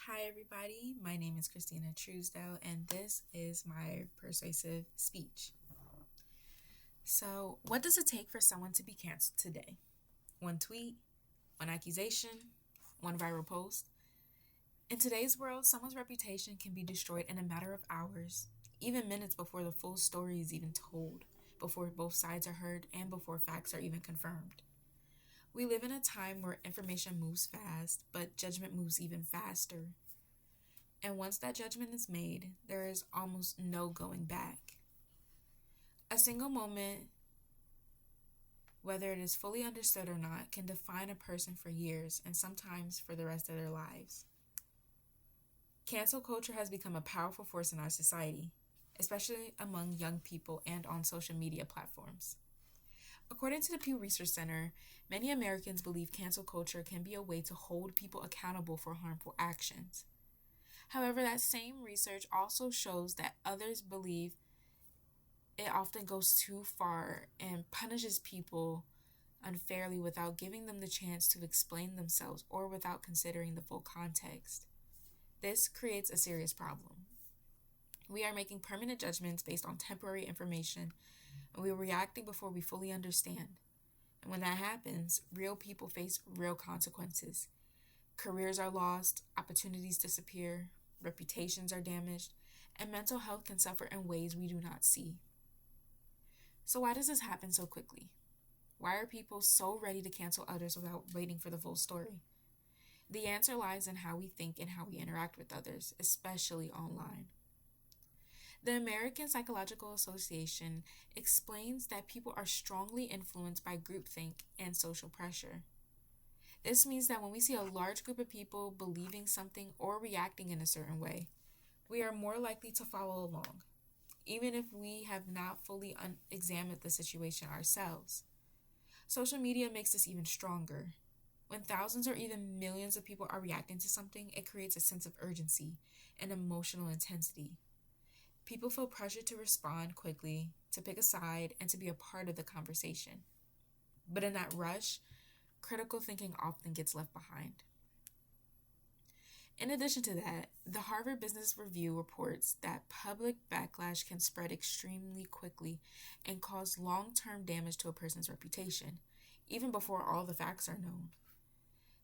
Hi, everybody. My name is Christina Truesdale, and this is my persuasive speech. So, what does it take for someone to be canceled today? One tweet, one accusation, one viral post? In today's world, someone's reputation can be destroyed in a matter of hours, even minutes before the full story is even told, before both sides are heard, and before facts are even confirmed. We live in a time where information moves fast, but judgment moves even faster. And once that judgment is made, there is almost no going back. A single moment, whether it is fully understood or not, can define a person for years and sometimes for the rest of their lives. Cancel culture has become a powerful force in our society, especially among young people and on social media platforms. According to the Pew Research Center, many Americans believe cancel culture can be a way to hold people accountable for harmful actions. However, that same research also shows that others believe it often goes too far and punishes people unfairly without giving them the chance to explain themselves or without considering the full context. This creates a serious problem. We are making permanent judgments based on temporary information, and we are reacting before we fully understand. And when that happens, real people face real consequences. Careers are lost, opportunities disappear, reputations are damaged, and mental health can suffer in ways we do not see. So why does this happen so quickly? Why are people so ready to cancel others without waiting for the full story? The answer lies in how we think and how we interact with others, especially online. The American Psychological Association explains that people are strongly influenced by groupthink and social pressure. This means that when we see a large group of people believing something or reacting in a certain way, we are more likely to follow along, even if we have not fully examined the situation ourselves. Social media makes this even stronger. When thousands or even millions of people are reacting to something, it creates a sense of urgency and emotional intensity. People feel pressure to respond quickly, to pick a side, and to be a part of the conversation. But in that rush, critical thinking often gets left behind. In addition to that, the Harvard Business Review reports that public backlash can spread extremely quickly and cause long-term damage to a person's reputation, even before all the facts are known.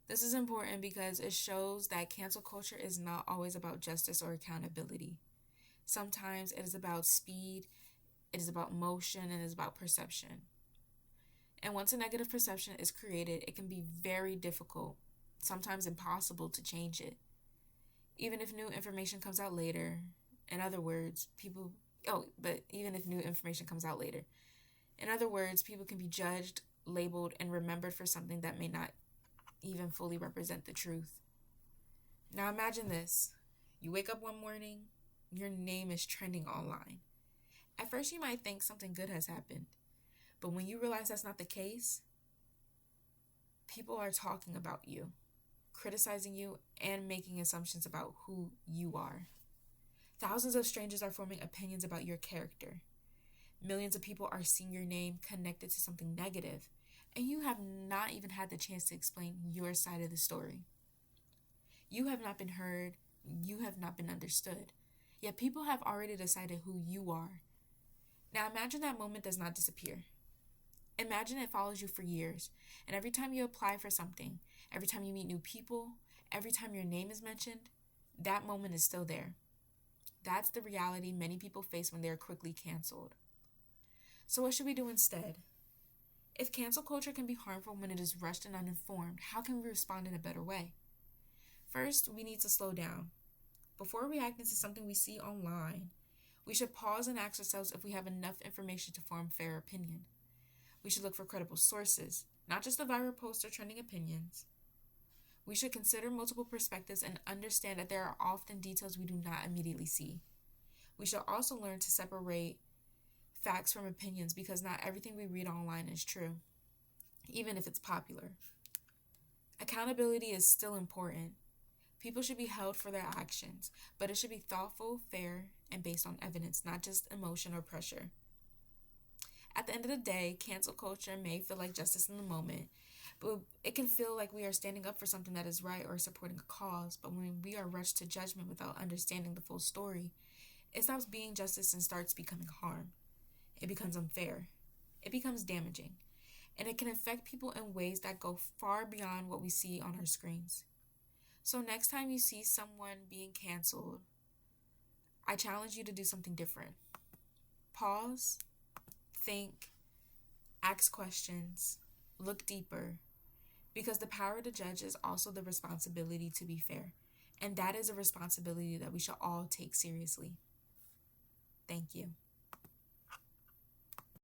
This is important because it shows that cancel culture is not always about justice or accountability. Sometimes it is about speed, it is about motion, and it is about perception. And once a negative perception is created, it can be very difficult, sometimes impossible, to change it. Even if new information comes out later, in other words, people can be judged, labeled, and remembered for something that may not even fully represent the truth. Now imagine this. You wake up one morning, your name is trending online. At first you might think something good has happened, but when you realize that's not the case, people are talking about you, criticizing you, and making assumptions about who you are. Thousands of strangers are forming opinions about your character. Millions of people are seeing your name connected to something negative, and you have not even had the chance to explain your side of the story. You have not been heard, you have not been understood, yet people have already decided who you are. Now imagine that moment does not disappear. Imagine it follows you for years, and every time you apply for something, every time you meet new people, every time your name is mentioned, that moment is still there. That's the reality many people face when they are quickly canceled. So what should we do instead? If cancel culture can be harmful when it is rushed and uninformed, how can we respond in a better way? First, we need to slow down. Before reacting to something we see online, we should pause and ask ourselves if we have enough information to form a fair opinion. We should look for credible sources, not just the viral posts or trending opinions. We should consider multiple perspectives and understand that there are often details we do not immediately see. We should also learn to separate facts from opinions because not everything we read online is true, even if it's popular. Accountability is still important. People should be held for their actions, but it should be thoughtful, fair, and based on evidence, not just emotion or pressure. At the end of the day, cancel culture may feel like justice in the moment, But it can feel like we are standing up for something that is right or supporting a cause, but when we are rushed to judgment without understanding the full story, it stops being justice and starts becoming harm. It becomes unfair. It becomes damaging. And it can affect people in ways that go far beyond what we see on our screens. So next time you see someone being canceled, I challenge you to do something different. Pause, think, ask questions, look deeper, because the power to judge is also the responsibility to be fair. And that is a responsibility that we should all take seriously. Thank you.